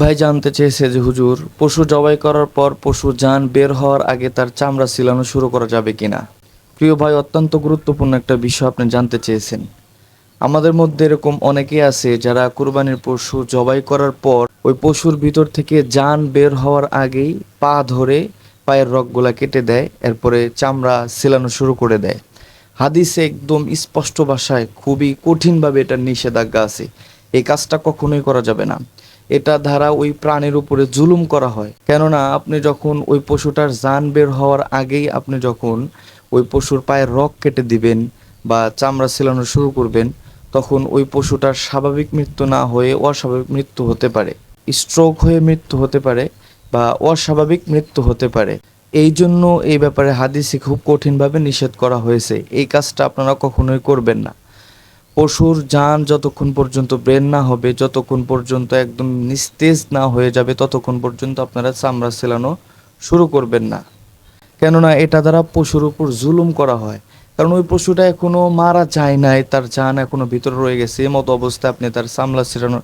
ভাই জানতে চেয়েছে যে হুজুর, পশু জবাই করার পর পশু জান বের হওয়ার আগে তার চামড়া ছিলানো শুরু করা যাবে কিনা। প্রিয় ভাই, অত্যন্ত গুরুত্বপূর্ণ একটা বিষয় আপনি জানতে চেয়েছেন। আমাদের মধ্যে এরকম অনেকেই আছে যারা কুরবানির পশু জবাই করার পর ওই পশুর ভিতর থেকে জান বের হওয়ার আগেই পা ধরে পায়ের রগগুলা কেটে দেয়, এরপরে চামড়া ছিলানো শুরু করে দেয়। হাদিসে একদম স্পষ্ট ভাষায় খুবই কঠিনভাবে এটার নিষেধাজ্ঞা আছে। এই কাজটা কখনোই করা যাবে না। এটা দ্বারা ওই প্রাণীর উপরে জুলুম করা হয়। কেননা আপনি যখন ওই পশুটার জান বের হওয়ার আগেই আপনি যখন ওই পশুর পায়ের রগ কেটে দিবেন বা চামড়া ছিলানো শুরু করবেন, তখন ওই পশুটার স্বাভাবিক মৃত্যু না হয়ে অস্বাভাবিক মৃত্যু হতে পারে। স্ট্রোক হয়ে মৃত্যু হতে পারে বা অস্বাভাবিক মৃত্যু হতে পারে। এই জন্য এই ব্যাপারে হাদিসে খুব কঠিনভাবে নিষেধ করা হয়েছে। এই কাজটা আপনারা কখনোই করবেন না। পশুর জান যতক্ষণ পর্যন্ত বের না হবে, যতক্ষণ পর্যন্ত একদম নিস্তেজ না হয়ে যাবে, ততক্ষণ পর্যন্ত আপনারা চামড়া ছেলানো শুরু করবেন না। কেননা এটা দ্বারা পশুর উপর জুলুম করা হয়। কারণ ওই পশুটা এখনো মারা যায় নাই, তার জান এখনো ভিতরে রয়ে গেছে। এমতো অবস্থায় আপনি তার চামড়া ছেলানো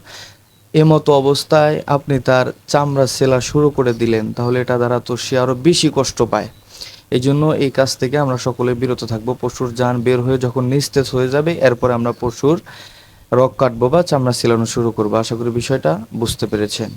এমতো অবস্থায় আপনি তার চামড়া ছেলা শুরু করে দিলেন, তাহলে এটা দ্বারা তো সে আরো বেশি কষ্ট পায়। এই জন্য এই কাজ থেকে আমরা সকলে বিরত থাকবো। পশুর জান বের হয়ে যখন নিস্তেজ হয়ে যাবে, এরপরে আমরা পশুর রগ কাটবো বা চামড়া ছিলানো শুরু করবো। আশা করি বিষয়টা বুঝতে পেরেছেন।